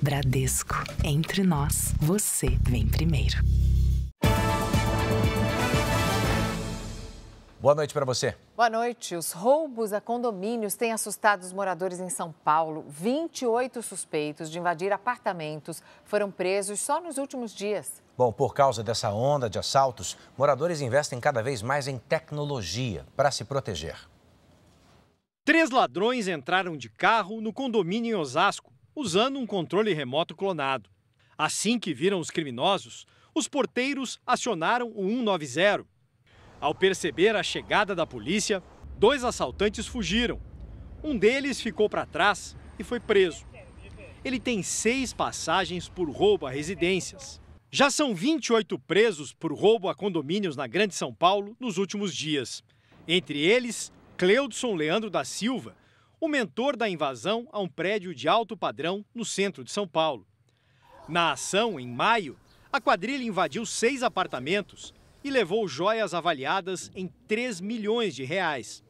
Bradesco. Entre nós, você vem primeiro. Boa noite para você. Boa noite. Os roubos a condomínios têm assustado os moradores em São Paulo. 28 suspeitos de invadir apartamentos foram presos só nos últimos dias. Bom, por causa dessa onda de assaltos, moradores investem cada vez mais em tecnologia para se proteger. 3 ladrões entraram de carro no condomínio em Osasco, usando um controle remoto clonado. Assim que viram os criminosos, os porteiros acionaram o 190. Ao perceber a chegada da polícia, 2 assaltantes fugiram. Um deles ficou para trás e foi preso. Ele tem 6 passagens por roubo a residências. Já são 28 presos por roubo a condomínios na Grande São Paulo nos últimos dias. Entre eles, Cleudson Leandro da Silva, o mentor da invasão a um prédio de alto padrão no centro de São Paulo. Na ação, em maio, a quadrilha invadiu 6 apartamentos e levou joias avaliadas em 3 milhões de reais.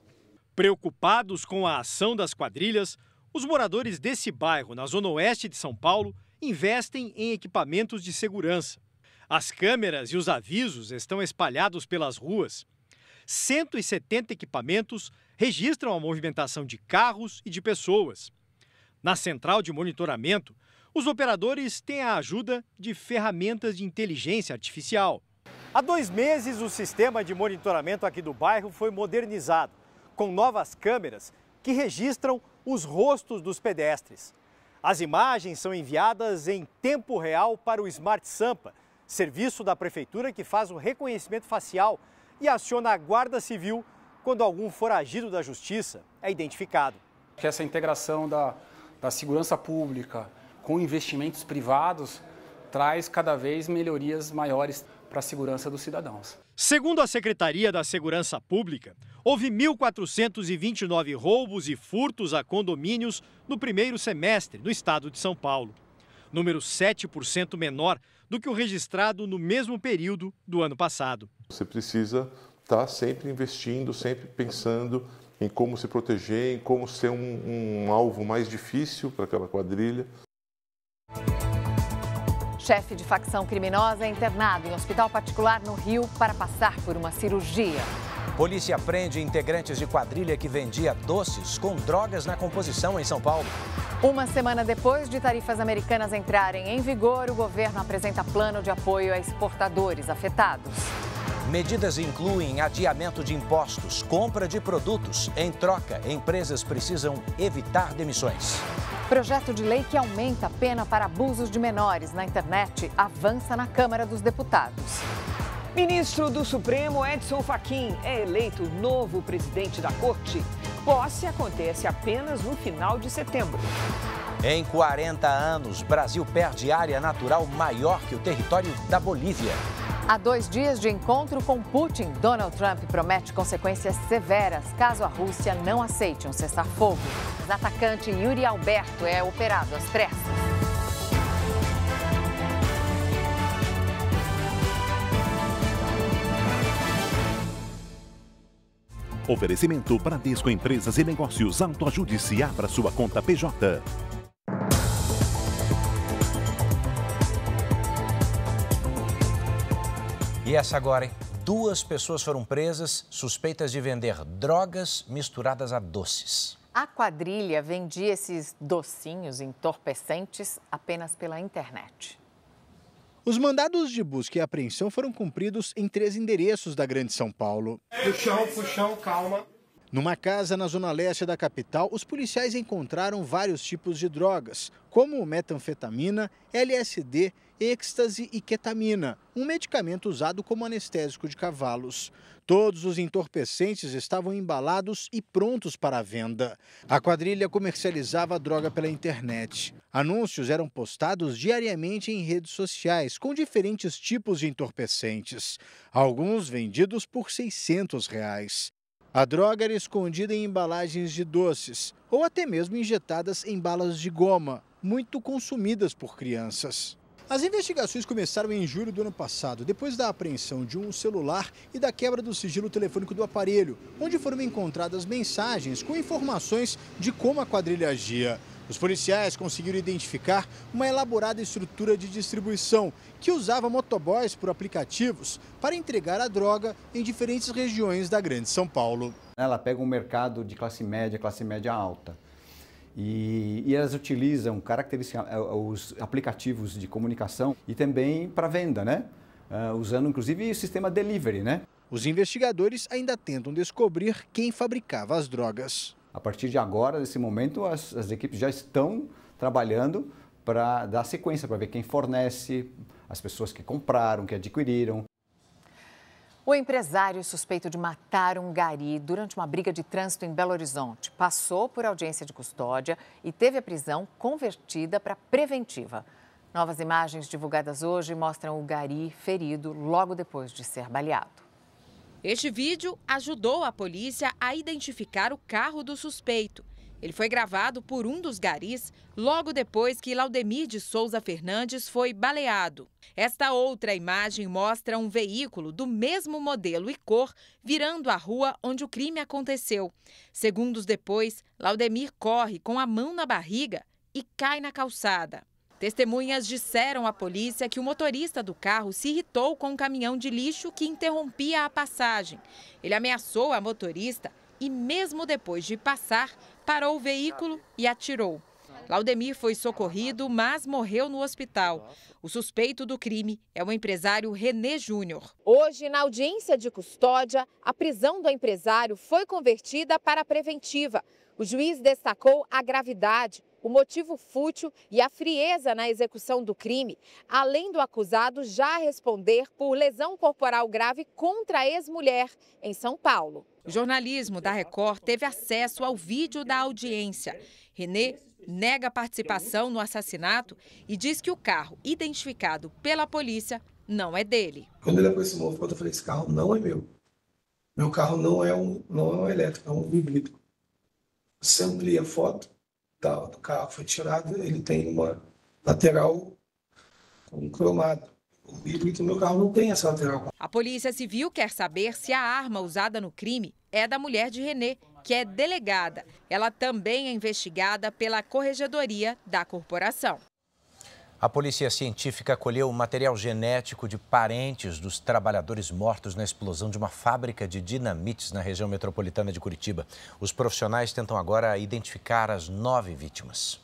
Preocupados com a ação das quadrilhas, os moradores desse bairro, na zona oeste de São Paulo, investem em equipamentos de segurança. As câmeras e os avisos estão espalhados pelas ruas. 170 equipamentos registram a movimentação de carros e de pessoas. Na central de monitoramento, os operadores têm a ajuda de ferramentas de inteligência artificial. Há 2 meses, o sistema de monitoramento aqui do bairro foi modernizado, com novas câmeras que registram os rostos dos pedestres. As imagens são enviadas em tempo real para o Smart Sampa, serviço da prefeitura que faz o reconhecimento facial e aciona a Guarda Civil quando algum foragido da justiça é identificado. Essa integração da segurança pública com investimentos privados traz cada vez melhorias maiores para a segurança dos cidadãos. Segundo a Secretaria da Segurança Pública, houve 1.429 roubos e furtos a condomínios no primeiro semestre no estado de São Paulo. Número 7% menor do que o registrado no mesmo período do ano passado. Você precisa estar sempre investindo, sempre pensando em como se proteger, em como ser um alvo mais difícil para aquela quadrilha. Chefe de facção criminosa é internado em hospital particular no Rio para passar por uma cirurgia. Polícia prende integrantes de quadrilha que vendia doces com drogas na composição em São Paulo. Uma semana depois de tarifas americanas entrarem em vigor, o governo apresenta plano de apoio a exportadores afetados. Medidas incluem adiamento de impostos, compra de produtos. Em troca, empresas precisam evitar demissões. Projeto de lei que aumenta a pena para abusos de menores na internet avança na Câmara dos Deputados. Ministro do Supremo Edson Fachin é eleito novo presidente da Corte. Posse acontece apenas no final de setembro. Em 40 anos, Brasil perde área natural maior que o território da Bolívia. Há 2 dias de encontro com Putin, Donald Trump promete consequências severas caso a Rússia não aceite um cessar-fogo. O atacante Yuri Alberto é operado às pressas. Oferecimento Bradesco Empresas e Negócios. Autoajude-se e abra sua conta PJ. E essa agora, hein? 2 pessoas foram presas suspeitas de vender drogas misturadas a doces. A quadrilha vendia esses docinhos entorpecentes apenas pela internet. Os mandados de busca e apreensão foram cumpridos em 3 endereços da Grande São Paulo. Puxão, calma. Numa casa na zona leste da capital, os policiais encontraram vários tipos de drogas, como metanfetamina, LSD, êxtase e ketamina, um medicamento usado como anestésico de cavalos. Todos os entorpecentes estavam embalados e prontos para a venda. A quadrilha comercializava a droga pela internet. Anúncios eram postados diariamente em redes sociais com diferentes tipos de entorpecentes, alguns vendidos por R$600. A droga era escondida em embalagens de doces ou até mesmo injetadas em balas de goma, muito consumidas por crianças. As investigações começaram em julho do ano passado, depois da apreensão de um celular e da quebra do sigilo telefônico do aparelho, onde foram encontradas mensagens com informações de como a quadrilha agia. Os policiais conseguiram identificar uma elaborada estrutura de distribuição que usava motoboys por aplicativos para entregar a droga em diferentes regiões da Grande São Paulo. Ela pega um mercado de classe média alta. E elas utilizam os aplicativos de comunicação e também para venda, né? Usando inclusive o sistema delivery, né? Os investigadores ainda tentam descobrir quem fabricava as drogas. A partir de agora, nesse momento, as equipes já estão trabalhando para dar sequência, para ver quem fornece, as pessoas que compraram, que adquiriram. O empresário suspeito de matar um gari durante uma briga de trânsito em Belo Horizonte passou por audiência de custódia e teve a prisão convertida para preventiva. Novas imagens divulgadas hoje mostram o gari ferido logo depois de ser baleado. Este vídeo ajudou a polícia a identificar o carro do suspeito. Ele foi gravado por um dos garis logo depois que Laudemir de Souza Fernandes foi baleado. Esta outra imagem mostra um veículo do mesmo modelo e cor virando a rua onde o crime aconteceu. Segundos depois, Laudemir corre com a mão na barriga e cai na calçada. Testemunhas disseram à polícia que o motorista do carro se irritou com um caminhão de lixo que interrompia a passagem. Ele ameaçou a motorista e, mesmo depois de passar, parou o veículo e atirou. Laudemir foi socorrido, mas morreu no hospital. O suspeito do crime é o empresário René Júnior. Hoje, na audiência de custódia, a prisão do empresário foi convertida para preventiva. O juiz destacou a gravidade, o motivo fútil e a frieza na execução do crime, além do acusado já responder por lesão corporal grave contra a ex-mulher em São Paulo. O jornalismo da Record teve acesso ao vídeo da audiência. René nega participação no assassinato e diz que o carro identificado pela polícia não é dele. Quando ele aproximou, eu falei, esse carro não é meu. Meu carro não é um elétrico, é um híbrido. Você amplia a foto do carro, foi tirado, ele tem uma lateral com cromado. O híbrido do meu carro não tem essa lateral. A Polícia Civil quer saber se a arma usada no crime é da mulher de René, que é delegada. Ela também é investigada pela Corregedoria da Corporação. A polícia científica colheu material genético de parentes dos trabalhadores mortos na explosão de uma fábrica de dinamites na região metropolitana de Curitiba. Os profissionais tentam agora identificar as 9 vítimas.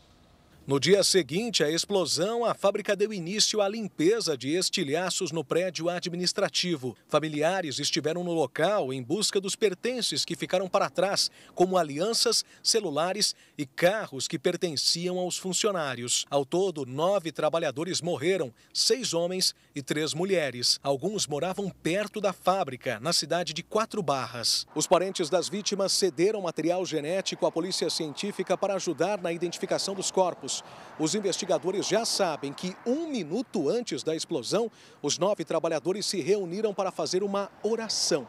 No dia seguinte à explosão, a fábrica deu início à limpeza de estilhaços no prédio administrativo. Familiares estiveram no local em busca dos pertences que ficaram para trás, como alianças, celulares e carros que pertenciam aos funcionários. Ao todo, 9 trabalhadores morreram, 6 homens e 3 mulheres. Alguns moravam perto da fábrica, na cidade de 4 Barras. Os parentes das vítimas cederam material genético à polícia científica para ajudar na identificação dos corpos. Os investigadores já sabem que 1 minuto antes da explosão, os 9 trabalhadores se reuniram para fazer uma oração.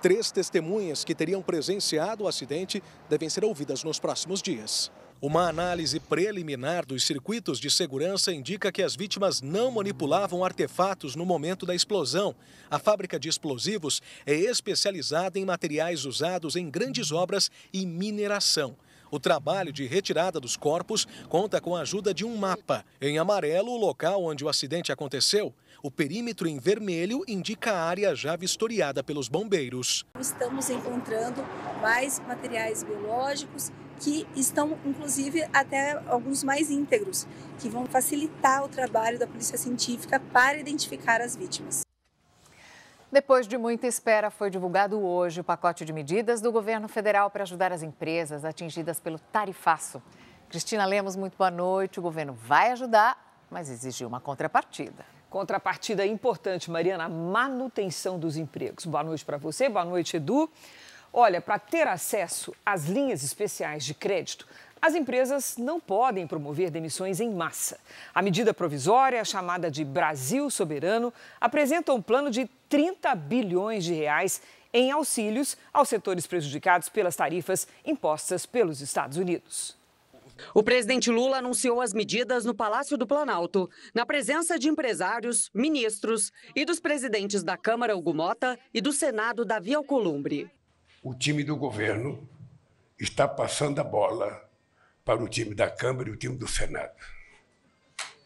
3 testemunhas que teriam presenciado o acidente devem ser ouvidas nos próximos dias. Uma análise preliminar dos circuitos de segurança indica que as vítimas não manipulavam artefatos no momento da explosão. A fábrica de explosivos é especializada em materiais usados em grandes obras e mineração. O trabalho de retirada dos corpos conta com a ajuda de um mapa. Em amarelo, o local onde o acidente aconteceu. O perímetro em vermelho indica a área já vistoriada pelos bombeiros. Estamos encontrando mais materiais biológicos que estão, inclusive, até alguns mais íntegros, que vão facilitar o trabalho da Polícia Científica para identificar as vítimas. Depois de muita espera, foi divulgado hoje o pacote de medidas do governo federal para ajudar as empresas atingidas pelo tarifaço. Cristina Lemos, muito boa noite. O governo vai ajudar, mas exigiu uma contrapartida. Contrapartida importante, Mariana, a manutenção dos empregos. Boa noite para você, boa noite, Edu. Olha, para ter acesso às linhas especiais de crédito, as empresas não podem promover demissões em massa. A medida provisória, chamada de Brasil Soberano, apresenta um plano de 30 bilhões de reais em auxílios aos setores prejudicados pelas tarifas impostas pelos Estados Unidos. O presidente Lula anunciou as medidas no Palácio do Planalto, na presença de empresários, ministros e dos presidentes da Câmara, Hugo Mota, e do Senado, Davi Alcolumbre. O time do governo está passando a bola para o time da Câmara e o time do Senado.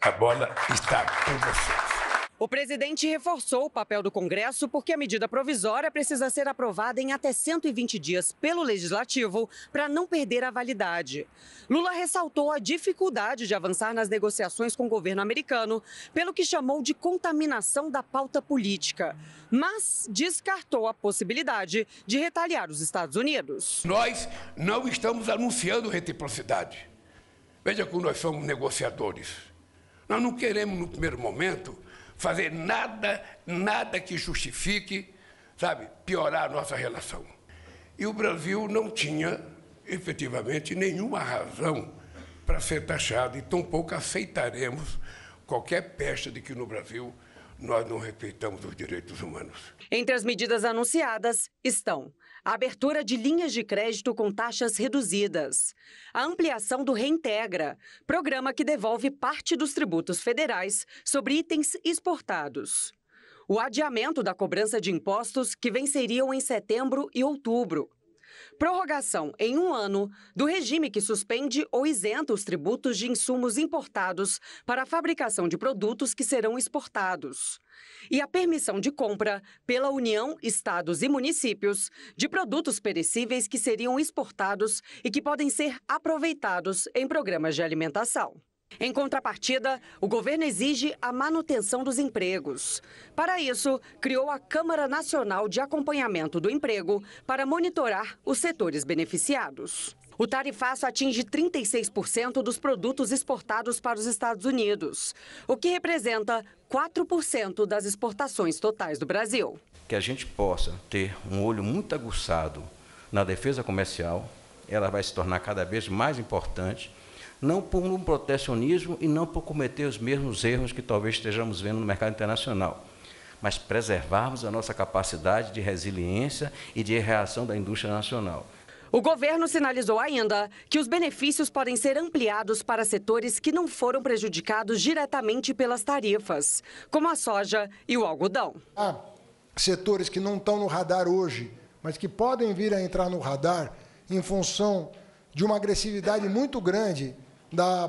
A bola está com vocês. O presidente reforçou o papel do Congresso porque a medida provisória precisa ser aprovada em até 120 dias pelo Legislativo para não perder a validade. Lula ressaltou a dificuldade de avançar nas negociações com o governo americano, pelo que chamou de contaminação da pauta política, mas descartou a possibilidade de retaliar os Estados Unidos. Nós não estamos anunciando reciprocidade. Veja como nós somos negociadores. Nós não queremos, no primeiro momento, fazer nada que justifique, piorar a nossa relação. E o Brasil não tinha, efetivamente, nenhuma razão para ser taxado, e tampouco aceitaremos qualquer pecha de que no Brasil nós não respeitamos os direitos humanos. Entre as medidas anunciadas estão a abertura de linhas de crédito com taxas reduzidas, a ampliação do Reintegra, programa que devolve parte dos tributos federais sobre itens exportados, o adiamento da cobrança de impostos que venceriam em setembro e outubro, prorrogação em 1 ano do regime que suspende ou isenta os tributos de insumos importados para a fabricação de produtos que serão exportados, e a permissão de compra pela União, estados e municípios de produtos perecíveis que seriam exportados e que podem ser aproveitados em programas de alimentação. Em contrapartida, o governo exige a manutenção dos empregos. Para isso, criou a Câmara Nacional de Acompanhamento do Emprego para monitorar os setores beneficiados. O tarifaço atinge 36% dos produtos exportados para os Estados Unidos, o que representa 4% das exportações totais do Brasil. Que a gente possa ter um olho muito aguçado na defesa comercial, ela vai se tornar cada vez mais importante, não por um protecionismo e não por cometer os mesmos erros que talvez estejamos vendo no mercado internacional, mas preservarmos a nossa capacidade de resiliência e de reação da indústria nacional. O governo sinalizou ainda que os benefícios podem ser ampliados para setores que não foram prejudicados diretamente pelas tarifas, como a soja e o algodão. Há setores que não estão no radar hoje, mas que podem vir a entrar no radar em função de uma agressividade muito grande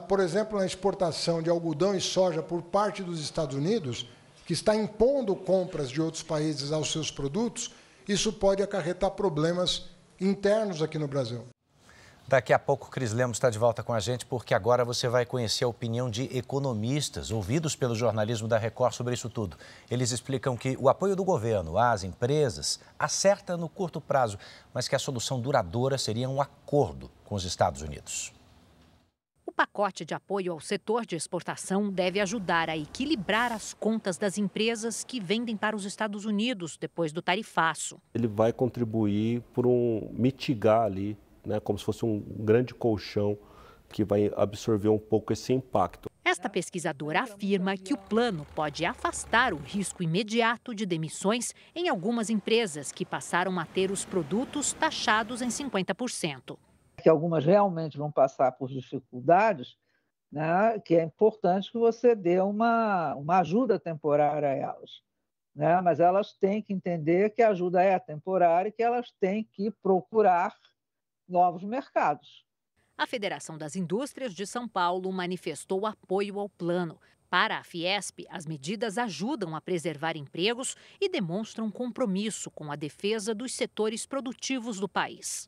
por exemplo, na exportação de algodão e soja por parte dos Estados Unidos, que está impondo compras de outros países aos seus produtos, isso pode acarretar problemas internos aqui no Brasil. Daqui a pouco, Cris Lemos está de volta com a gente, porque agora você vai conhecer a opinião de economistas ouvidos pelo jornalismo da Record sobre isso tudo. Eles explicam que o apoio do governo às empresas acerta no curto prazo, mas que a solução duradoura seria um acordo com os Estados Unidos. O pacote de apoio ao setor de exportação deve ajudar a equilibrar as contas das empresas que vendem para os Estados Unidos depois do tarifaço. Ele vai contribuir por mitigar ali, como se fosse um grande colchão que vai absorver um pouco esse impacto. Esta pesquisadora afirma que o plano pode afastar o risco imediato de demissões em algumas empresas que passaram a ter os produtos taxados em 50%. Que algumas realmente vão passar por dificuldades, que é importante que você dê uma ajuda temporária a elas. Mas elas têm que entender que a ajuda é temporária e que elas têm que procurar novos mercados. A Federação das Indústrias de São Paulo manifestou apoio ao plano. Para a Fiesp, as medidas ajudam a preservar empregos e demonstram compromisso com a defesa dos setores produtivos do país.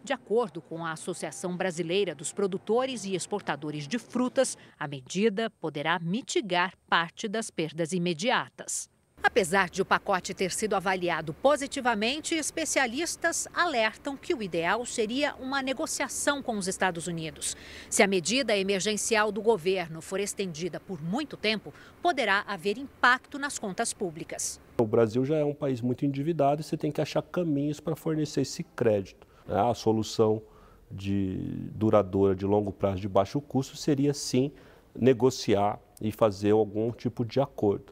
De acordo com a Associação Brasileira dos Produtores e Exportadores de Frutas, a medida poderá mitigar parte das perdas imediatas. Apesar de o pacote ter sido avaliado positivamente, especialistas alertam que o ideal seria uma negociação com os Estados Unidos. Se a medida emergencial do governo for estendida por muito tempo, poderá haver impacto nas contas públicas. O Brasil já é um país muito endividado e você tem que achar caminhos para fornecer esse crédito. A solução duradoura de longo prazo de baixo custo seria, sim, negociar e fazer algum tipo de acordo.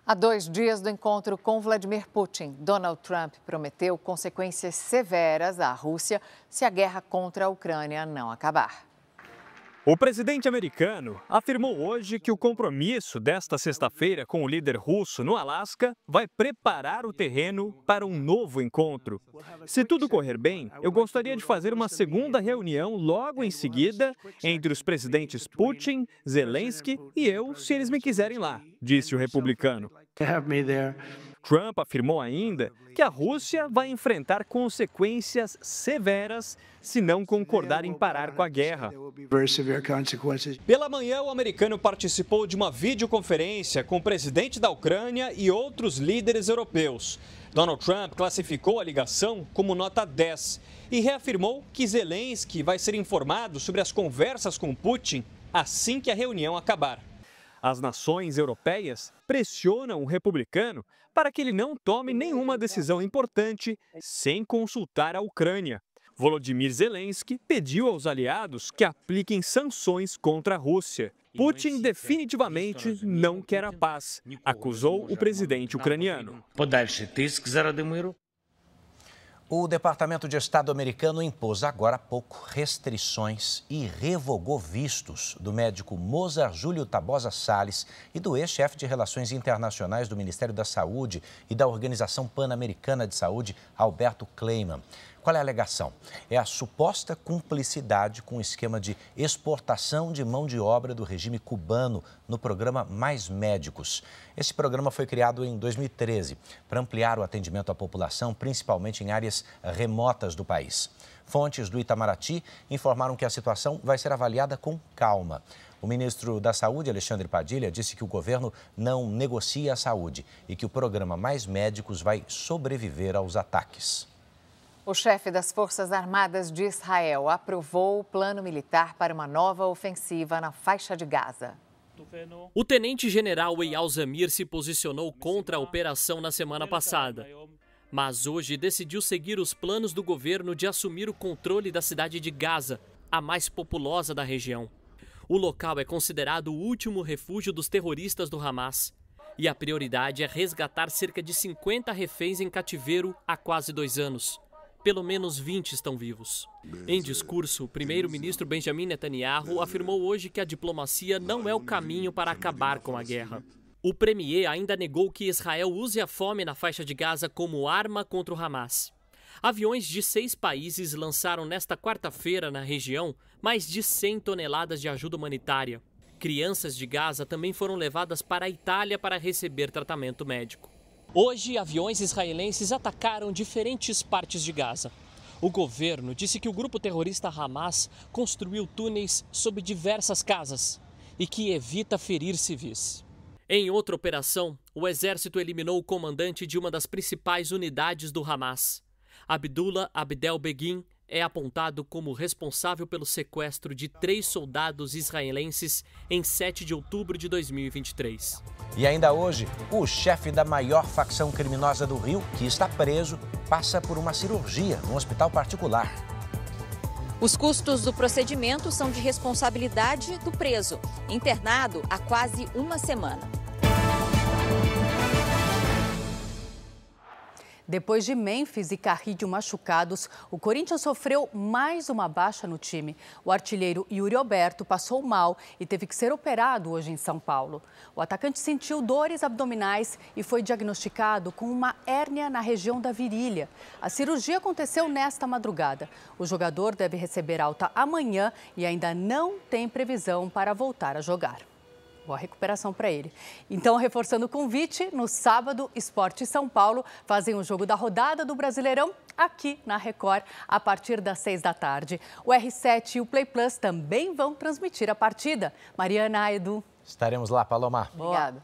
Há 2 dias do encontro com Vladimir Putin, Donald Trump prometeu consequências severas à Rússia se a guerra contra a Ucrânia não acabar. O presidente americano afirmou hoje que o compromisso desta sexta-feira com o líder russo no Alasca vai preparar o terreno para um novo encontro. Se tudo correr bem, eu gostaria de fazer uma segunda reunião logo em seguida entre os presidentes Putin, Zelensky e eu, se eles me quiserem lá, disse o republicano. Trump afirmou ainda que a Rússia vai enfrentar consequências severas se não concordar em parar com a guerra. Pela manhã, o americano participou de uma videoconferência com o presidente da Ucrânia e outros líderes europeus. Donald Trump classificou a ligação como nota 10 e reafirmou que Zelensky vai ser informado sobre as conversas com Putin assim que a reunião acabar. As nações europeias pressionam o republicano para que ele não tome nenhuma decisão importante sem consultar a Ucrânia. Volodymyr Zelensky pediu aos aliados que apliquem sanções contra a Rússia. Putin definitivamente não quer a paz, acusou o presidente ucraniano. O Departamento de Estado americano impôs agora há pouco restrições e revogou vistos do médico Mozar Júlio Tabosa Salles e do ex-chefe de Relações Internacionais do Ministério da Saúde e da Organização Pan-Americana de Saúde, Alberto Kleiman. Qual é a alegação? É a suposta cumplicidade com o esquema de exportação de mão de obra do regime cubano no programa Mais Médicos. Esse programa foi criado em 2013 para ampliar o atendimento à população, principalmente em áreas remotas do país. Fontes do Itamaraty informaram que a situação vai ser avaliada com calma. O ministro da Saúde, Alexandre Padilha, disse que o governo não negocia a saúde e que o programa Mais Médicos vai sobreviver aos ataques. O chefe das Forças Armadas de Israel aprovou o plano militar para uma nova ofensiva na faixa de Gaza. O tenente-general Eyal Zamir se posicionou contra a operação na semana passada, mas hoje decidiu seguir os planos do governo de assumir o controle da cidade de Gaza, a mais populosa da região. O local é considerado o último refúgio dos terroristas do Hamas. E a prioridade é resgatar cerca de 50 reféns em cativeiro há quase 2 anos. Pelo menos 20 estão vivos. Em discurso, o primeiro-ministro Benjamin Netanyahu afirmou hoje que a diplomacia não é o caminho para acabar com a guerra. O premier ainda negou que Israel use a fome na faixa de Gaza como arma contra o Hamas. Aviões de 6 países lançaram nesta quarta-feira na região mais de 100 toneladas de ajuda humanitária. Crianças de Gaza também foram levadas para a Itália para receber tratamento médico. Hoje, aviões israelenses atacaram diferentes partes de Gaza. O governo disse que o grupo terrorista Hamas construiu túneis sob diversas casas e que evita ferir civis. Em outra operação, o exército eliminou o comandante de uma das principais unidades do Hamas. Abdullah Abdel Begin é apontado como responsável pelo sequestro de 3 soldados israelenses em 7 de outubro de 2023. E ainda hoje, o chefe da maior facção criminosa do Rio, que está preso, passa por uma cirurgia no hospital particular. Os custos do procedimento são de responsabilidade do preso, internado há quase uma semana. Depois de Memphis e Carrillo machucados, o Corinthians sofreu mais uma baixa no time. O artilheiro Yuri Alberto passou mal e teve que ser operado hoje em São Paulo. O atacante sentiu dores abdominais e foi diagnosticado com uma hérnia na região da virilha. A cirurgia aconteceu nesta madrugada. O jogador deve receber alta amanhã e ainda não tem previsão para voltar a jogar. Boa recuperação para ele. Então, reforçando o convite, no sábado, Sport e São Paulo fazem o jogo da rodada do Brasileirão aqui na Record, a partir das 6 da tarde. O R7 e o Play Plus também vão transmitir a partida. Mariana, Edu. Estaremos lá, Paloma. Obrigada.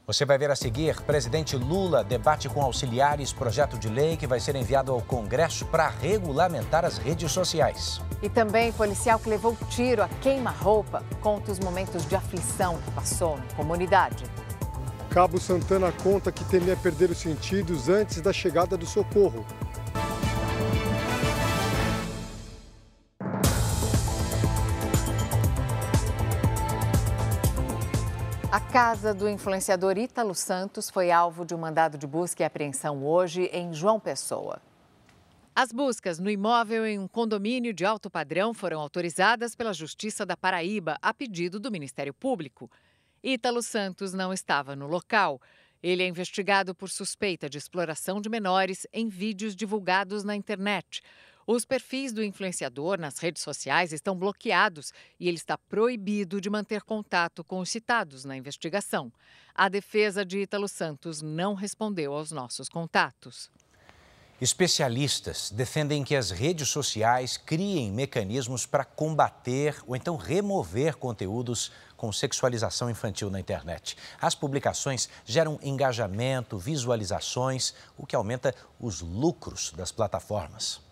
Você vai ver a seguir, presidente Lula debate com auxiliares projeto de lei que vai ser enviado ao Congresso para regulamentar as redes sociais. E também policial que levou tiro a queima-roupa conta os momentos de aflição que passou na comunidade. Cabo Santana conta que temia perder os sentidos antes da chegada do socorro. A casa do influenciador Ítalo Santos foi alvo de um mandado de busca e apreensão hoje em João Pessoa. As buscas no imóvel em um condomínio de alto padrão foram autorizadas pela Justiça da Paraíba a pedido do Ministério Público. Ítalo Santos não estava no local. Ele é investigado por suspeita de exploração de menores em vídeos divulgados na internet. Os perfis do influenciador nas redes sociais estão bloqueados e ele está proibido de manter contato com os citados na investigação. A defesa de Ítalo Santos não respondeu aos nossos contatos. Especialistas defendem que as redes sociais criem mecanismos para combater ou então remover conteúdos com sexualização infantil na internet. As publicações geram engajamento, visualizações, o que aumenta os lucros das plataformas.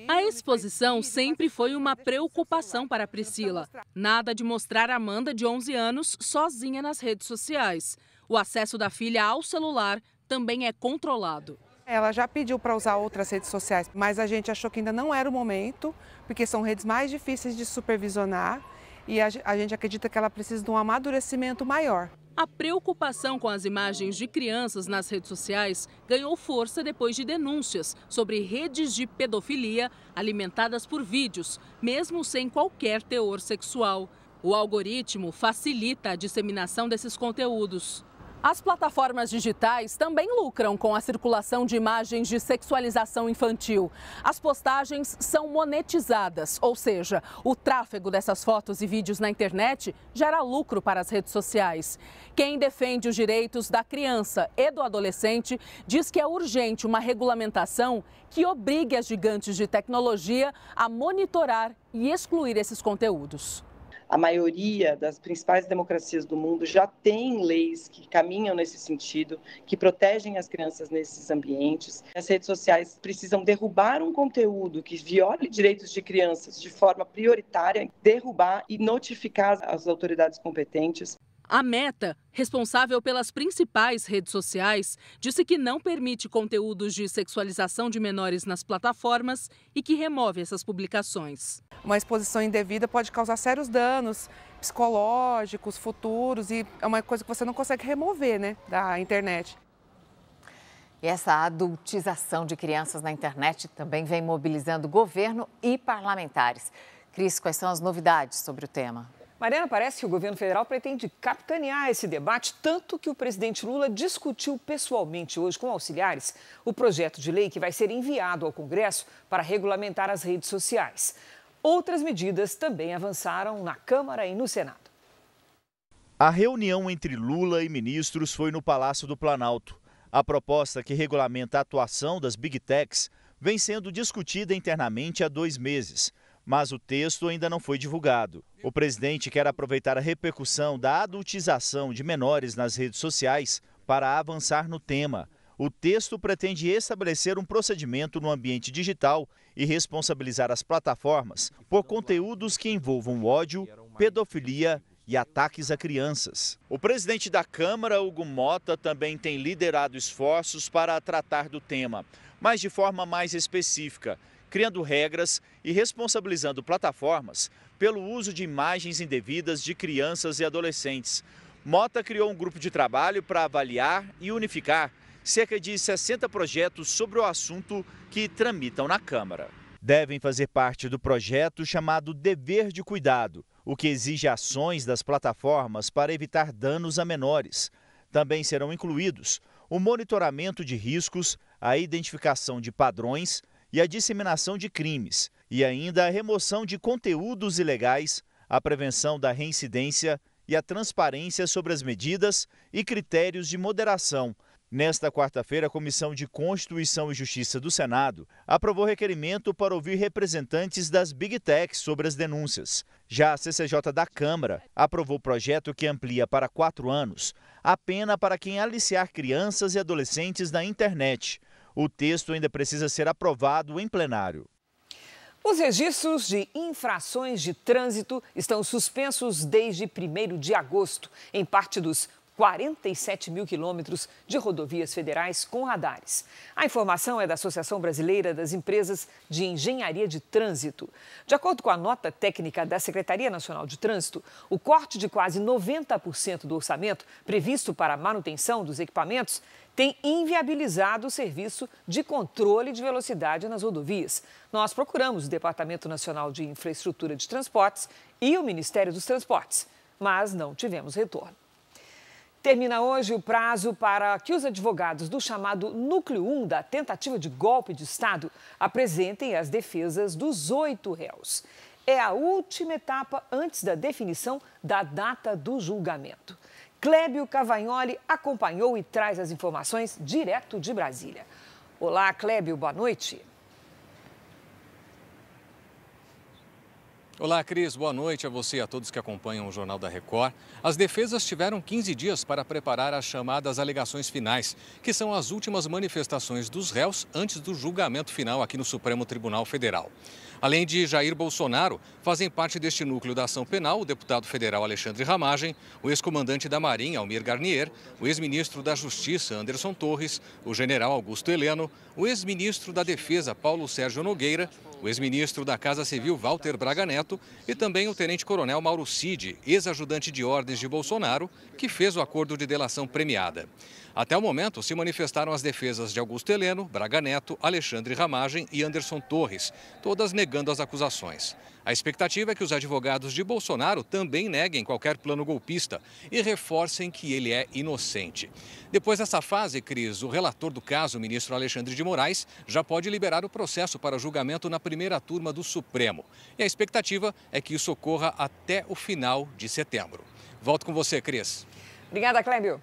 A exposição sempre foi uma preocupação para Priscila. Nada de mostrar Amanda, de 11 anos, sozinha nas redes sociais. O acesso da filha ao celular também é controlado. Ela já pediu para usar outras redes sociais, mas a gente achou que ainda não era o momento, porque são redes mais difíceis de supervisionar e a gente acredita que ela precisa de um amadurecimento maior. A preocupação com as imagens de crianças nas redes sociais ganhou força depois de denúncias sobre redes de pedofilia alimentadas por vídeos, mesmo sem qualquer teor sexual. O algoritmo facilita a disseminação desses conteúdos. As plataformas digitais também lucram com a circulação de imagens de sexualização infantil. As postagens são monetizadas, ou seja, o tráfego dessas fotos e vídeos na internet gera lucro para as redes sociais. Quem defende os direitos da criança e do adolescente diz que é urgente uma regulamentação que obrigue as gigantes de tecnologia a monitorar e excluir esses conteúdos. A maioria das principais democracias do mundo já tem leis que caminham nesse sentido, que protegem as crianças nesses ambientes. As redes sociais precisam derrubar um conteúdo que viole direitos de crianças de forma prioritária, derrubar e notificar as autoridades competentes. A Meta, responsável pelas principais redes sociais, disse que não permite conteúdos de sexualização de menores nas plataformas e que remove essas publicações. Uma exposição indevida pode causar sérios danos psicológicos, futuros, e é uma coisa que você não consegue remover, né, da internet. E essa adultização de crianças na internet também vem mobilizando governo e parlamentares. Cris, quais são as novidades sobre o tema? Mariana, parece que o governo federal pretende capitanear esse debate, tanto que o presidente Lula discutiu pessoalmente hoje com auxiliares o projeto de lei que vai ser enviado ao Congresso para regulamentar as redes sociais. Outras medidas também avançaram na Câmara e no Senado. A reunião entre Lula e ministros foi no Palácio do Planalto. A proposta que regulamenta a atuação das Big Techs vem sendo discutida internamente há 2 meses. Mas o texto ainda não foi divulgado. O presidente quer aproveitar a repercussão da adultização de menores nas redes sociais para avançar no tema. O texto pretende estabelecer um procedimento no ambiente digital e responsabilizar as plataformas por conteúdos que envolvam ódio, pedofilia e ataques a crianças. O presidente da Câmara, Hugo Mota, também tem liderado esforços para tratar do tema, mas de forma mais específica, criando regras e responsabilizando plataformas pelo uso de imagens indevidas de crianças e adolescentes. Mota criou um grupo de trabalho para avaliar e unificar cerca de 60 projetos sobre o assunto que tramitam na Câmara. Devem fazer parte do projeto chamado Dever de Cuidado, o que exige ações das plataformas para evitar danos a menores. Também serão incluídos o monitoramento de riscos, a identificação de padrões e a disseminação de crimes, e ainda a remoção de conteúdos ilegais, a prevenção da reincidência e a transparência sobre as medidas e critérios de moderação. Nesta quarta-feira, a Comissão de Constituição e Justiça do Senado aprovou requerimento para ouvir representantes das Big Techs sobre as denúncias. Já a CCJ da Câmara aprovou o projeto que amplia para 4 anos a pena para quem aliciar crianças e adolescentes na internet. O texto ainda precisa ser aprovado em plenário. Os registros de infrações de trânsito estão suspensos desde 1º de agosto, em parte dos 47 mil quilômetros de rodovias federais com radares. A informação é da Associação Brasileira das Empresas de Engenharia de Trânsito. De acordo com a nota técnica da Secretaria Nacional de Trânsito, o corte de quase 90% do orçamento previsto para a manutenção dos equipamentos tem inviabilizado o serviço de controle de velocidade nas rodovias. Nós procuramos o Departamento Nacional de Infraestrutura de Transportes e o Ministério dos Transportes, mas não tivemos retorno. Termina hoje o prazo para que os advogados do chamado Núcleo 1 da tentativa de golpe de Estado apresentem as defesas dos 8 réus. É a última etapa antes da definição da data do julgamento. Clébio Cavagnoli acompanhou e traz as informações direto de Brasília. Olá, Clébio, boa noite. Olá, Cris. Boa noite a você e a todos que acompanham o Jornal da Record. As defesas tiveram 15 dias para preparar as chamadas alegações finais, que são as últimas manifestações dos réus antes do julgamento final aqui no Supremo Tribunal Federal. Além de Jair Bolsonaro, fazem parte deste núcleo da ação penal o deputado federal Alexandre Ramagem, o ex-comandante da Marinha, Almir Garnier, o ex-ministro da Justiça, Anderson Torres, o general Augusto Heleno, o ex-ministro da Defesa, Paulo Sérgio Nogueira, o ex-ministro da Casa Civil, Walter Braga Neto, e também o tenente-coronel Mauro Cid, ex-ajudante de ordens de Bolsonaro, que fez o acordo de delação premiada. Até o momento, se manifestaram as defesas de Augusto Heleno, Braga Neto, Alexandre Ramagem e Anderson Torres, todas negando as acusações. A expectativa é que os advogados de Bolsonaro também neguem qualquer plano golpista e reforcem que ele é inocente. Depois dessa fase, Cris, o relator do caso, o ministro Alexandre de Moraes, já pode liberar o processo para julgamento na primeira turma do Supremo. E a expectativa é que isso ocorra até o final de setembro. Volto com você, Cris. Obrigada, Clébio.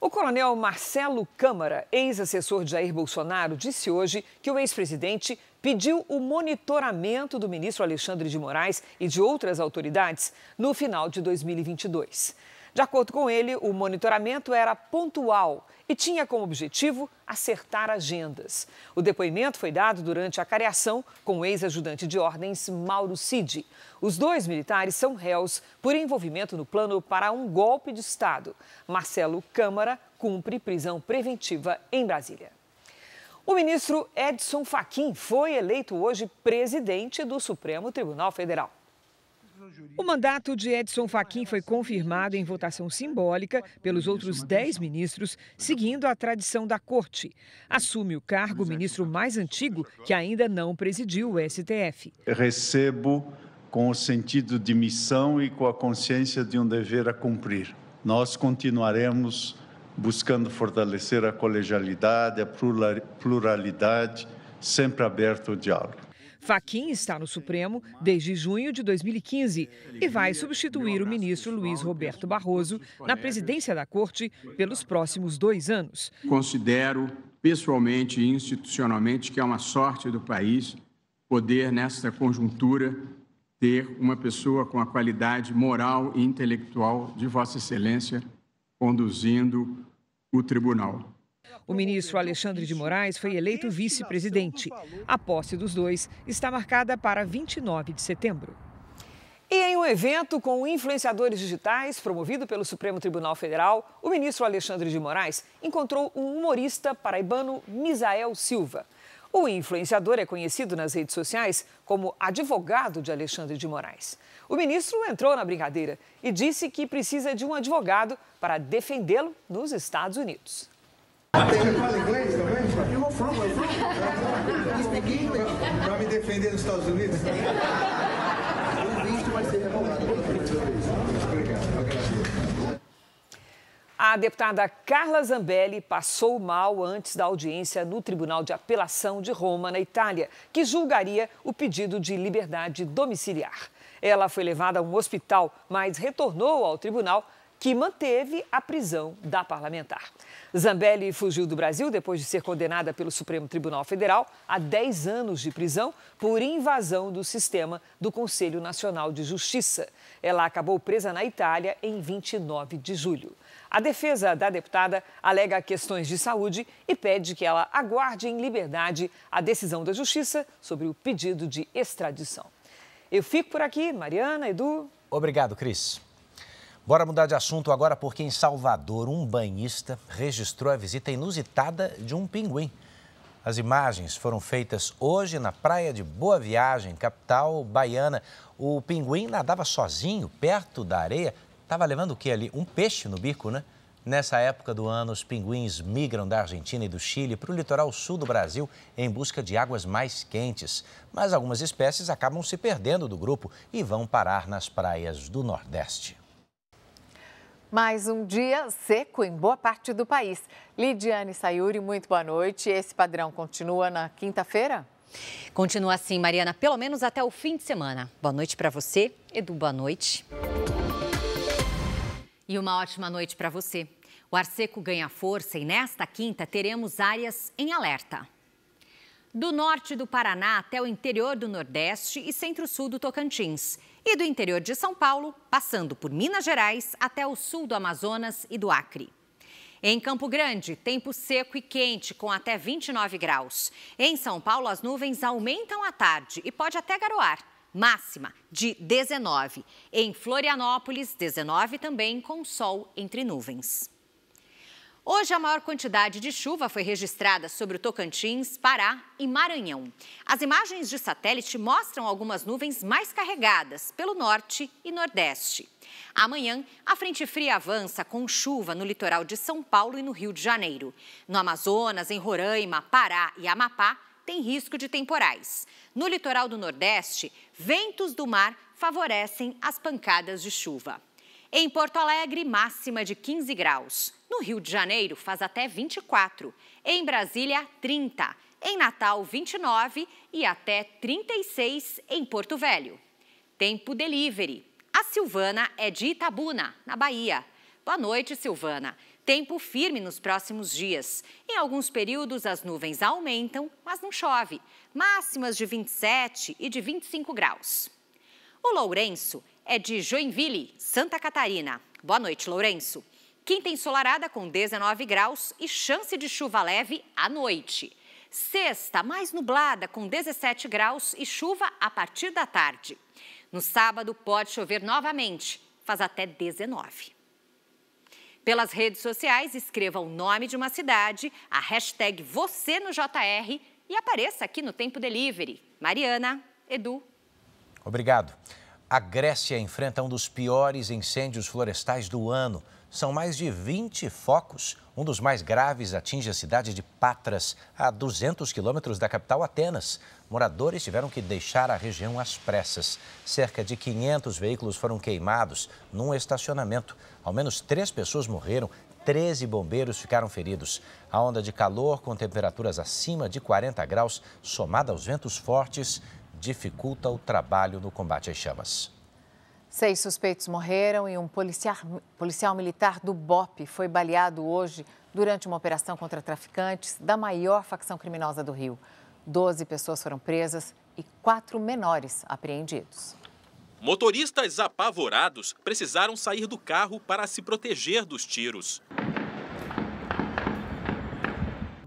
O coronel Marcelo Câmara, ex-assessor de Jair Bolsonaro, disse hoje que o ex-presidente pediu o monitoramento do ministro Alexandre de Moraes e de outras autoridades no final de 2022. De acordo com ele, o monitoramento era pontual e tinha como objetivo acertar agendas. O depoimento foi dado durante a careação com o ex-ajudante de ordens Mauro Cid. Os dois militares são réus por envolvimento no plano para um golpe de Estado. Marcelo Câmara cumpre prisão preventiva em Brasília. O ministro Edson Fachin foi eleito hoje presidente do Supremo Tribunal Federal. O mandato de Edson Fachin foi confirmado em votação simbólica pelos outros 10 ministros, seguindo a tradição da corte. Assume o cargo o ministro mais antigo que ainda não presidiu o STF. Recebo com o sentido de missão e com a consciência de um dever a cumprir. Nós continuaremos buscando fortalecer a colegialidade, a pluralidade, sempre aberto ao diálogo. Fachin está no Supremo desde junho de 2015 e vai substituir o ministro Luiz Roberto Barroso na presidência da Corte pelos próximos 2 anos. Considero pessoalmente e institucionalmente que é uma sorte do país poder, nesta conjuntura, ter uma pessoa com a qualidade moral e intelectual de Vossa Excelência conduzindo o tribunal. O ministro Alexandre de Moraes foi eleito vice-presidente. A posse dos dois está marcada para 29 de setembro. E em um evento com influenciadores digitais promovido pelo Supremo Tribunal Federal, o ministro Alexandre de Moraes encontrou um humorista paraibano, Misael Silva. O influenciador é conhecido nas redes sociais como advogado de Alexandre de Moraes. O ministro entrou na brincadeira e disse que precisa de um advogado para defendê-lo nos Estados Unidos. Você fala inglês também? Para me defender nos Estados Unidos? O visto vai ser revogado. A deputada Carla Zambelli passou mal antes da audiência no Tribunal de Apelação de Roma, na Itália, que julgaria o pedido de liberdade domiciliar. Ela foi levada a um hospital, mas retornou ao tribunal, que manteve a prisão da parlamentar. Zambelli fugiu do Brasil depois de ser condenada pelo Supremo Tribunal Federal a 10 anos de prisão por invasão do sistema do Conselho Nacional de Justiça. Ela acabou presa na Itália em 29 de julho. A defesa da deputada alega questões de saúde e pede que ela aguarde em liberdade a decisão da Justiça sobre o pedido de extradição. Eu fico por aqui, Mariana, Edu. Obrigado, Cris. Bora mudar de assunto agora, porque em Salvador, um banhista registrou a visita inusitada de um pinguim. As imagens foram feitas hoje na praia de Boa Viagem, capital baiana. O pinguim nadava sozinho, perto da areia. Estava levando o que ali? Um peixe no bico, né? Nessa época do ano, os pinguins migram da Argentina e do Chile para o litoral sul do Brasil em busca de águas mais quentes. Mas algumas espécies acabam se perdendo do grupo e vão parar nas praias do Nordeste. Mais um dia seco em boa parte do país. Lidiane Sayuri, muito boa noite. Esse padrão continua na quinta-feira? Continua assim, Mariana, pelo menos até o fim de semana. Boa noite para você. Edu, boa noite. E uma ótima noite para você. O ar seco ganha força e nesta quinta teremos áreas em alerta. Do norte do Paraná até o interior do Nordeste e centro-sul do Tocantins. E do interior de São Paulo, passando por Minas Gerais até o sul do Amazonas e do Acre. Em Campo Grande, tempo seco e quente, com até 29 graus. Em São Paulo, as nuvens aumentam à tarde e pode até garoar. Máxima de 19. Em Florianópolis, 19 também, com sol entre nuvens. Hoje, a maior quantidade de chuva foi registrada sobre o Tocantins, Pará e Maranhão. As imagens de satélite mostram algumas nuvens mais carregadas pelo norte e nordeste. Amanhã, a frente fria avança com chuva no litoral de São Paulo e no Rio de Janeiro. No Amazonas, em Roraima, Pará e Amapá, tem risco de temporais. No litoral do Nordeste, ventos do mar favorecem as pancadas de chuva. Em Porto Alegre, máxima de 15 graus. No Rio de Janeiro, faz até 24. Em Brasília, 30. Em Natal, 29 e até 36 em Porto Velho. Tempo delivery. A Silvana é de Itabuna, na Bahia. Boa noite, Silvana. Tempo firme nos próximos dias. Em alguns períodos, as nuvens aumentam, mas não chove. Máximas de 27 e de 25 graus. O Lourenço é de Joinville, Santa Catarina. Boa noite, Lourenço. Quinta ensolarada com 19 graus e chance de chuva leve à noite. Sexta, mais nublada com 17 graus e chuva a partir da tarde. No sábado, pode chover novamente, faz até 19. Pelas redes sociais, escreva o nome de uma cidade, a hashtag você no JR e apareça aqui no Tempo Delivery. Mariana, Edu. Obrigado. A Grécia enfrenta um dos piores incêndios florestais do ano. São mais de 20 focos. Um dos mais graves atinge a cidade de Patras, a 200 quilômetros da capital Atenas. Moradores tiveram que deixar a região às pressas. Cerca de 500 veículos foram queimados num estacionamento. Ao menos 3 pessoas morreram, 13 bombeiros ficaram feridos. A onda de calor, com temperaturas acima de 40 graus, somada aos ventos fortes, dificulta o trabalho no combate às chamas. 6 suspeitos morreram e um policial militar do BOPE foi baleado hoje durante uma operação contra traficantes da maior facção criminosa do Rio. 12 pessoas foram presas e 4 menores apreendidos. Motoristas apavorados precisaram sair do carro para se proteger dos tiros.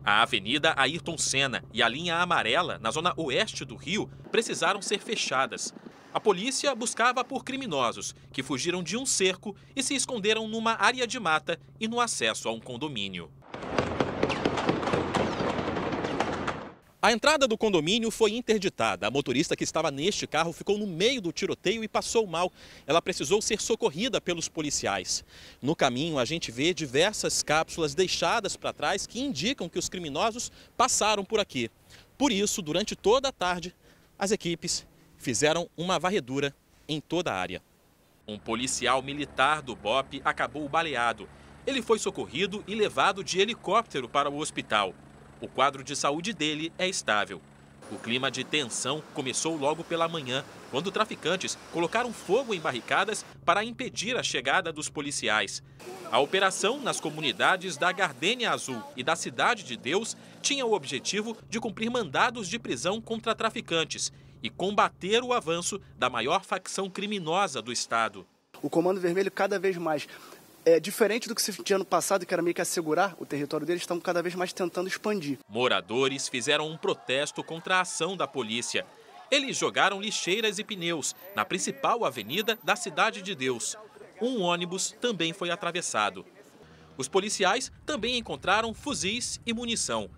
A Avenida Ayrton Senna e a linha amarela, na zona oeste do Rio, precisaram ser fechadas. A polícia buscava por criminosos que fugiram de um cerco e se esconderam numa área de mata e no acesso a um condomínio. A entrada do condomínio foi interditada. A motorista que estava neste carro ficou no meio do tiroteio e passou mal. Ela precisou ser socorrida pelos policiais. No caminho, a gente vê diversas cápsulas deixadas para trás que indicam que os criminosos passaram por aqui. Por isso, durante toda a tarde, as equipes fizeram uma varredura em toda a área. Um policial militar do BOPE acabou baleado. Ele foi socorrido e levado de helicóptero para o hospital. O quadro de saúde dele é estável. O clima de tensão começou logo pela manhã, quando traficantes colocaram fogo em barricadas para impedir a chegada dos policiais. A operação nas comunidades da Gardênia Azul e da Cidade de Deus tinha o objetivo de cumprir mandados de prisão contra traficantes e combater o avanço da maior facção criminosa do estado. O Comando Vermelho cada vez mais, diferente do que se tinha ano passado, que era meio que assegurar o território deles, estão cada vez mais tentando expandir. Moradores fizeram um protesto contra a ação da polícia. Eles jogaram lixeiras e pneus na principal avenida da Cidade de Deus. um ônibus também foi atravessado. Os policiais também encontraram fuzis e munição.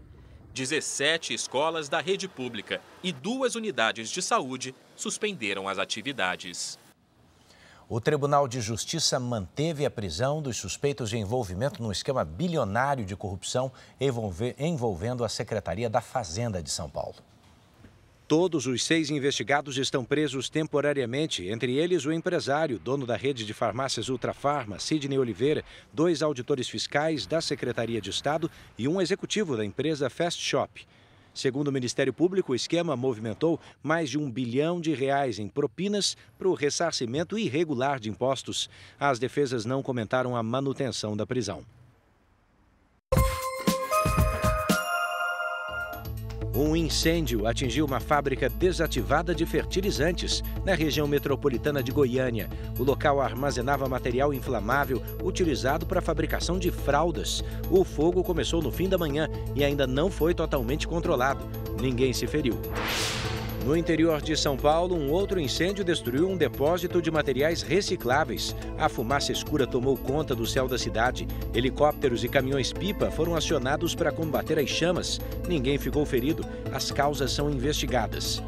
17 escolas da rede pública e 2 unidades de saúde suspenderam as atividades. O Tribunal de Justiça manteve a prisão dos suspeitos de envolvimento num esquema bilionário de corrupção envolvendo a Secretaria da Fazenda de São Paulo. Todos os 6 investigados estão presos temporariamente, entre eles o empresário, dono da rede de farmácias Ultrafarma, Sidney Oliveira, 2 auditores fiscais da Secretaria de Estado e um executivo da empresa Fast Shop. Segundo o Ministério Público, o esquema movimentou mais de R$1 bilhão em propinas para o ressarcimento irregular de impostos. As defesas não comentaram a manutenção da prisão. Um incêndio atingiu uma fábrica desativada de fertilizantes na região metropolitana de Goiânia. O local armazenava material inflamável utilizado para a fabricação de fraldas. O fogo começou no fim da manhã e ainda não foi totalmente controlado. Ninguém se feriu. No interior de São Paulo, um outro incêndio destruiu um depósito de materiais recicláveis. A fumaça escura tomou conta do céu da cidade. Helicópteros e caminhões-pipa foram acionados para combater as chamas. Ninguém ficou ferido. As causas são investigadas.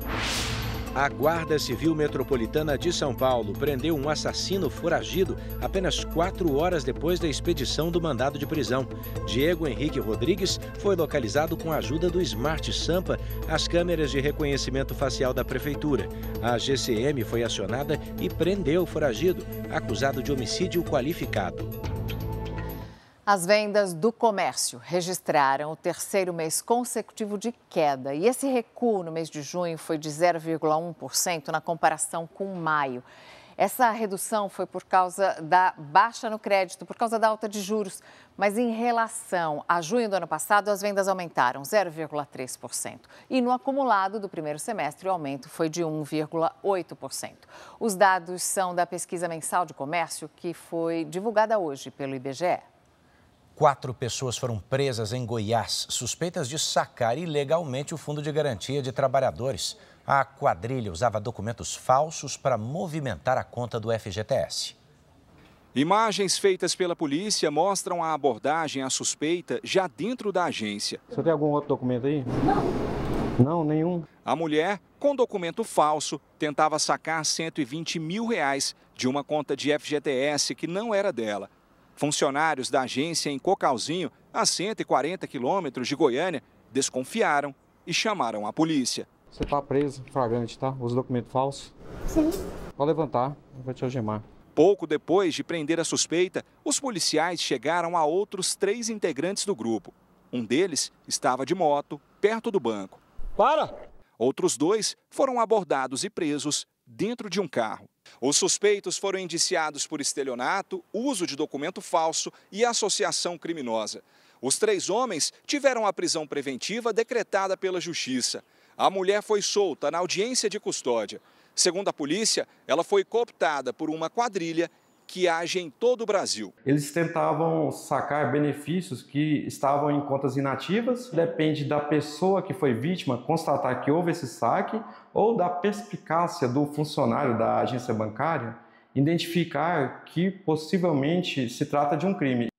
A Guarda Civil Metropolitana de São Paulo prendeu um assassino foragido apenas 4 horas depois da expedição do mandado de prisão. Diego Henrique Rodrigues foi localizado com a ajuda do Smart Sampa, as câmeras de reconhecimento facial da Prefeitura. A GCM foi acionada e prendeu o foragido, acusado de homicídio qualificado. As vendas do comércio registraram o 3º mês consecutivo de queda e esse recuo no mês de junho foi de 0,1% na comparação com maio. Essa redução foi por causa da baixa no crédito, por causa da alta de juros, mas em relação a junho do ano passado, as vendas aumentaram 0,3%. E no acumulado do primeiro semestre, o aumento foi de 1,8%. Os dados são da pesquisa mensal de comércio que foi divulgada hoje pelo IBGE. 4 pessoas foram presas em Goiás, suspeitas de sacar ilegalmente o Fundo de Garantia de Trabalhadores. A quadrilha usava documentos falsos para movimentar a conta do FGTS. Imagens feitas pela polícia mostram a abordagem à suspeita já dentro da agência. Você tem algum outro documento aí? Não, nenhum. A mulher, com documento falso, tentava sacar R$120 mil de uma conta de FGTS que não era dela. Funcionários da agência em Cocalzinho, a 140 quilômetros de Goiânia, desconfiaram e chamaram a polícia. Você está preso, flagrante, tá? Os documentos falsos? Sim. Pode levantar, eu vou te algemar. Pouco depois de prender a suspeita, os policiais chegaram a outros 3 integrantes do grupo. Um deles estava de moto, perto do banco. Para! Outros 2 foram abordados e presos dentro de um carro. Os suspeitos foram indiciados por estelionato, uso de documento falso e associação criminosa. Os 3 homens tiveram a prisão preventiva decretada pela Justiça. A mulher foi solta na audiência de custódia. Segundo a polícia, ela foi cooptada por uma quadrilha que age em todo o Brasil. Eles tentavam sacar benefícios que estavam em contas inativas. Depende da pessoa que foi vítima constatar que houve esse saque ou da perspicácia do funcionário da agência bancária identificar que possivelmente se trata de um crime.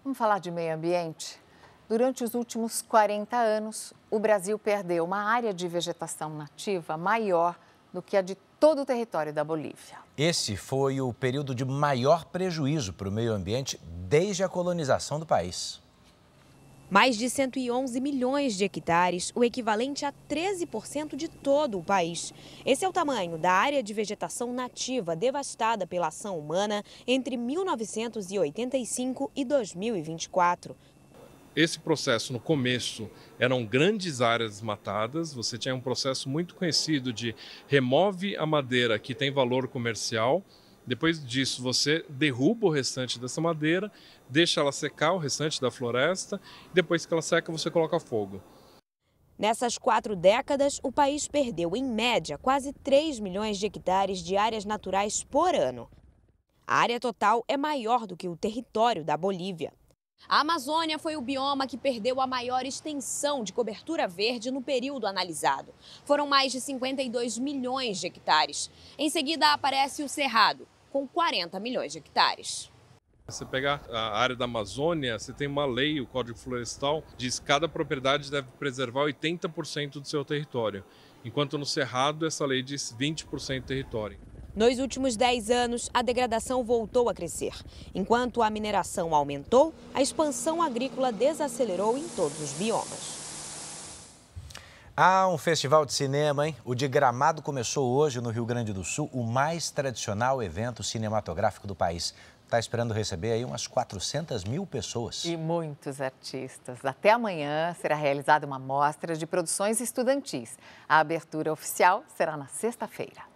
Vamos falar de meio ambiente? Durante os últimos 40 anos, o Brasil perdeu uma área de vegetação nativa maior do que a de todo o território da Bolívia. Esse foi o período de maior prejuízo para o meio ambiente desde a colonização do país. Mais de 111 milhões de hectares, o equivalente a 13% de todo o país. Esse é o tamanho da área de vegetação nativa devastada pela ação humana entre 1985 e 2024. Esse processo, no começo, eram grandes áreas desmatadas. Você tinha um processo muito conhecido de remove a madeira que tem valor comercial. Depois disso, você derruba o restante dessa madeira, deixa ela secar, o restante da floresta. Depois que ela seca, você coloca fogo. Nessas 4 décadas, o país perdeu, em média, quase 3 milhões de hectares de áreas naturais por ano. A área total é maior do que o território da Bolívia. A Amazônia foi o bioma que perdeu a maior extensão de cobertura verde no período analisado. Foram mais de 52 milhões de hectares. Em seguida aparece o Cerrado, com 40 milhões de hectares. Você pegar a área da Amazônia, você tem uma lei, o Código Florestal, diz que cada propriedade deve preservar 80% do seu território, enquanto no Cerrado essa lei diz 20% do território. Nos últimos 10 anos, a degradação voltou a crescer. Enquanto a mineração aumentou, a expansão agrícola desacelerou em todos os biomas. Um festival de cinema, hein? O de Gramado começou hoje no Rio Grande do Sul, o mais tradicional evento cinematográfico do país. Está esperando receber aí umas 400 mil pessoas. E muitos artistas. Até amanhã será realizada uma mostra de produções estudantis. A abertura oficial será na sexta-feira.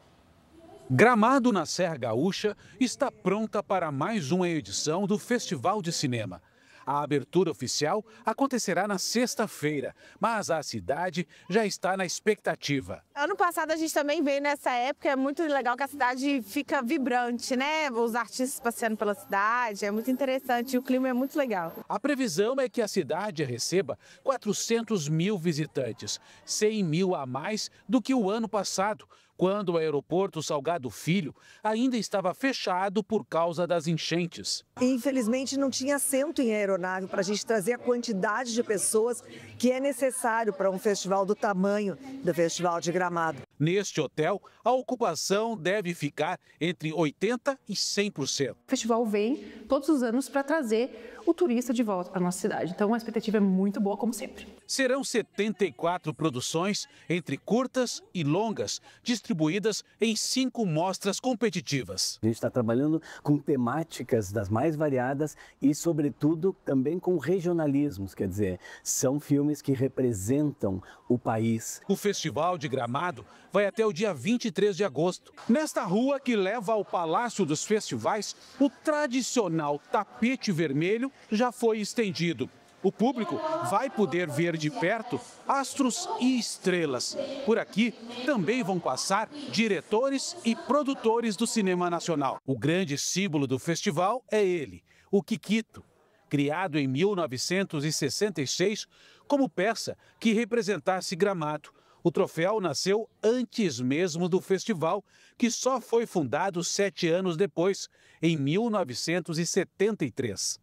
Gramado, na Serra Gaúcha, está pronta para mais uma edição do Festival de Cinema. A abertura oficial acontecerá na sexta-feira, mas a cidade já está na expectativa. Ano passado a gente também veio nessa época, é muito legal que a cidade fica vibrante, né? Os artistas passeando pela cidade, é muito interessante e o clima é muito legal. A previsão é que a cidade receba 400 mil visitantes, 100 mil a mais do que o ano passado, quando o aeroporto Salgado Filho ainda estava fechado por causa das enchentes. Infelizmente não tinha assento em aeronave para a gente trazer a quantidade de pessoas que é necessário para um festival do tamanho do Festival de Gramado. Neste hotel, a ocupação deve ficar entre 80% e 100%. O festival vem todos os anos para trazer o turista de volta para a nossa cidade. Então a expectativa é muito boa, como sempre. Serão 74 produções, entre curtas e longas, distribuídas em 5 mostras competitivas. A gente está trabalhando com temáticas das mais variadas e, sobretudo, também com regionalismos, quer dizer, são filmes que representam o país. O Festival de Gramado vai até o dia 23 de agosto. Nesta rua que leva ao Palácio dos Festivais, o tradicional tapete vermelho já foi estendido. O público vai poder ver de perto astros e estrelas. Por aqui também vão passar diretores e produtores do cinema nacional. O grande símbolo do festival é ele, o Kikito, criado em 1966 como peça que representasse Gramado. O troféu nasceu antes mesmo do festival, que só foi fundado 7 anos depois, em 1973.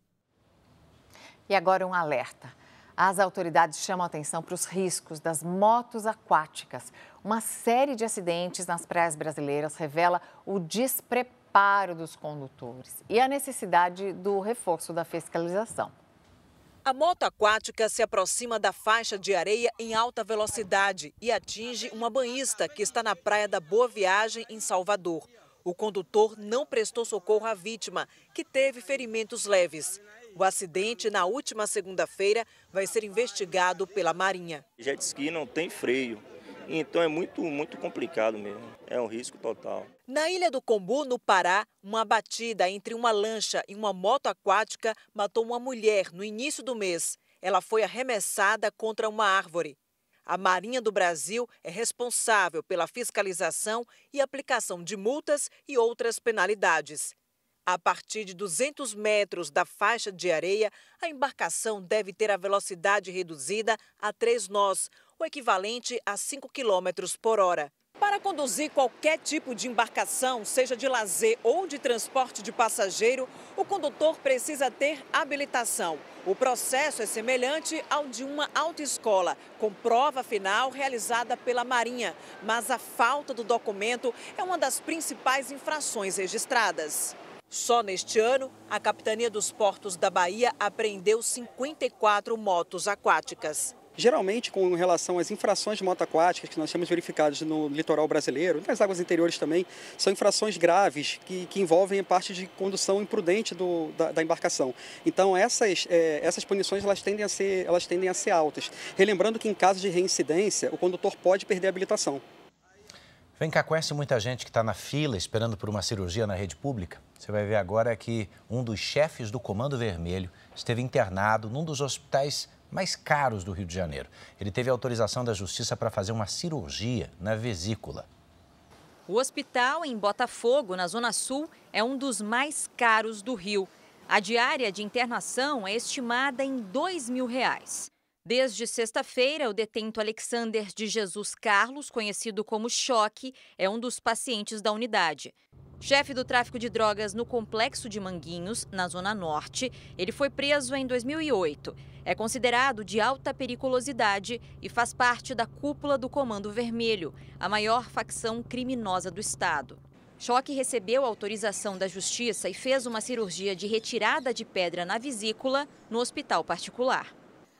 E agora um alerta. As autoridades chamam a atenção para os riscos das motos aquáticas. Uma série de acidentes nas praias brasileiras revela o despreparo dos condutores e a necessidade do reforço da fiscalização. A moto aquática se aproxima da faixa de areia em alta velocidade e atinge uma banhista que está na praia da Boa Viagem, em Salvador. O condutor não prestou socorro à vítima, que teve ferimentos leves. O acidente, na última segunda-feira, vai ser investigado pela Marinha. Jet ski não tem freio, então é muito complicado mesmo. É um risco total. Na Ilha do Combu, no Pará, uma batida entre uma lancha e uma moto aquática matou uma mulher no início do mês. Ela foi arremessada contra uma árvore. A Marinha do Brasil é responsável pela fiscalização e aplicação de multas e outras penalidades. A partir de 200 metros da faixa de areia, a embarcação deve ter a velocidade reduzida a 3 nós, o equivalente a 5 km por hora. Para conduzir qualquer tipo de embarcação, seja de lazer ou de transporte de passageiro, o condutor precisa ter habilitação. O processo é semelhante ao de uma autoescola, com prova final realizada pela Marinha, mas a falta do documento é uma das principais infrações registradas. Só neste ano, a Capitania dos Portos da Bahia apreendeu 54 motos aquáticas. Geralmente, com relação às infrações de moto aquáticas que nós temos verificadas no litoral brasileiro, nas águas interiores também, são infrações graves que envolvem a parte de condução imprudente da embarcação. Então, essas punições elas tendem a ser altas. Relembrando que, em caso de reincidência, o condutor pode perder a habilitação. Vem cá, conhece muita gente que está na fila esperando por uma cirurgia na rede pública? Você vai ver agora que um dos chefes do Comando Vermelho esteve internado num dos hospitais mais caros do Rio de Janeiro. Ele teve autorização da Justiça para fazer uma cirurgia na vesícula. O hospital em Botafogo, na Zona Sul, é um dos mais caros do Rio. A diária de internação é estimada em R$2.000. Desde sexta-feira, o detento Alexander de Jesus Carlos, conhecido como Choque, é um dos pacientes da unidade. Chefe do tráfico de drogas no Complexo de Manguinhos, na Zona Norte, ele foi preso em 2008. É considerado de alta periculosidade e faz parte da cúpula do Comando Vermelho, a maior facção criminosa do estado. Choque recebeu autorização da Justiça e fez uma cirurgia de retirada de pedra na vesícula no hospital particular.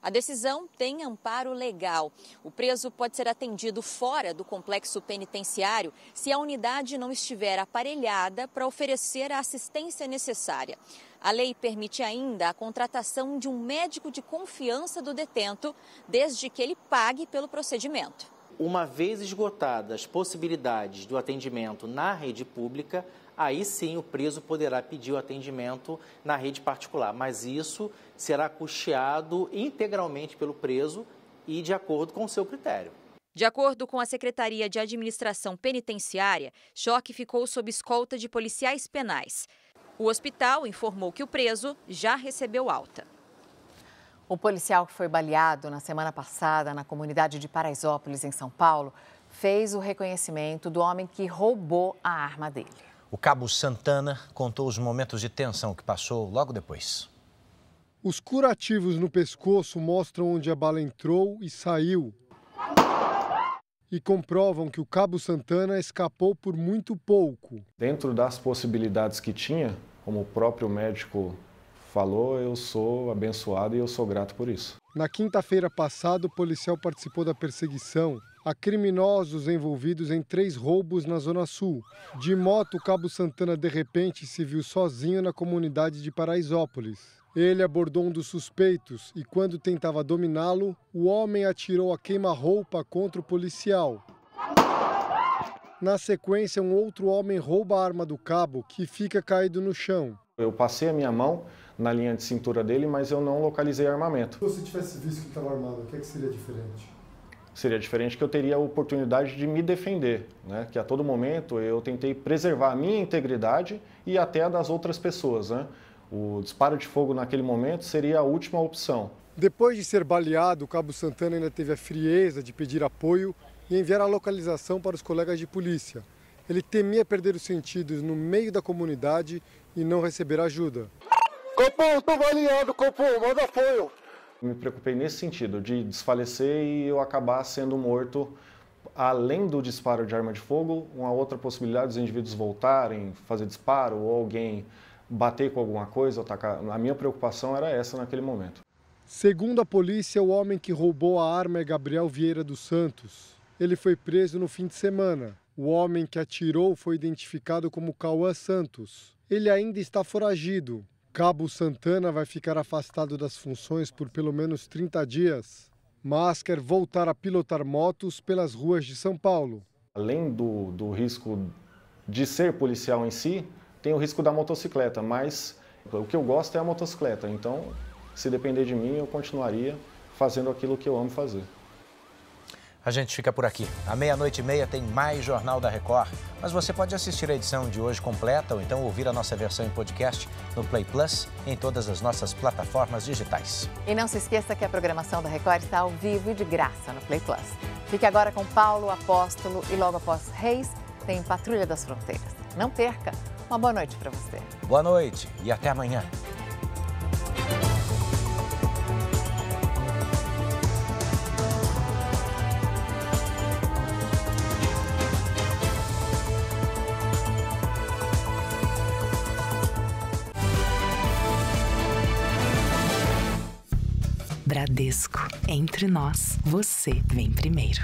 A decisão tem amparo legal. O preso pode ser atendido fora do complexo penitenciário se a unidade não estiver aparelhada para oferecer a assistência necessária. A lei permite ainda a contratação de um médico de confiança do detento, desde que ele pague pelo procedimento. Uma vez esgotadas as possibilidades do atendimento na rede pública, aí sim o preso poderá pedir o atendimento na rede particular, mas isso será custeado integralmente pelo preso e de acordo com o seu critério. De acordo com a Secretaria de Administração Penitenciária, Choque ficou sob escolta de policiais penais. O hospital informou que o preso já recebeu alta. O policial que foi baleado na semana passada na comunidade de Paraisópolis, em São Paulo, fez o reconhecimento do homem que roubou a arma dele. O cabo Santana contou os momentos de tensão que passou logo depois. Os curativos no pescoço mostram onde a bala entrou e saiu. E comprovam que o cabo Santana escapou por muito pouco. Dentro das possibilidades que tinha, como o próprio médico falou, eu sou abençoado e eu sou grato por isso. Na quinta-feira passada, o policial participou da perseguição a criminosos envolvidos em 3 roubos na Zona Sul. De moto, o cabo Santana de repente se viu sozinho na comunidade de Paraisópolis. Ele abordou um dos suspeitos e, quando tentava dominá-lo, o homem atirou a queima-roupa contra o policial. Na sequência, um outro homem rouba a arma do cabo, que fica caído no chão. Eu passei a minha mão na linha de cintura dele, mas eu não localizei armamento. Se você tivesse visto que estava armado, o que seria diferente? Seria diferente que eu teria a oportunidade de me defender, né? Que a todo momento eu tentei preservar a minha integridade e até a das outras pessoas, né? O disparo de fogo naquele momento seria a última opção. Depois de ser baleado, o cabo Santana ainda teve a frieza de pedir apoio e enviar a localização para os colegas de polícia. Ele temia perder os sentidos no meio da comunidade e não receber ajuda. Copom, estou baleado, Copom, manda apoio. Me preocupei nesse sentido, de desfalecer e eu acabar sendo morto. Além do disparo de arma de fogo, uma outra possibilidade dos indivíduos voltarem, fazer disparo ou alguém bater com alguma coisa, atacar. A minha preocupação era essa naquele momento. Segundo a polícia, o homem que roubou a arma é Gabriel Vieira dos Santos. Ele foi preso no fim de semana. O homem que atirou foi identificado como Cauã Santos. Ele ainda está foragido. Cabo Santana vai ficar afastado das funções por pelo menos 30 dias, mas quer voltar a pilotar motos pelas ruas de São Paulo. Além do risco de ser policial em si, tem o risco da motocicleta, mas o que eu gosto é a motocicleta, então se depender de mim eu continuaria fazendo aquilo que eu amo fazer. A gente fica por aqui. À 00:30 tem mais Jornal da Record, mas você pode assistir a edição de hoje completa ou então ouvir a nossa versão em podcast no Play Plus em todas as nossas plataformas digitais. E não se esqueça que a programação da Record está ao vivo e de graça no Play Plus. Fique agora com Paulo Apóstolo e logo após Reis tem Patrulha das Fronteiras. Não perca. Uma boa noite para você. Boa noite e até amanhã. Bradesco. Entre nós, você vem primeiro.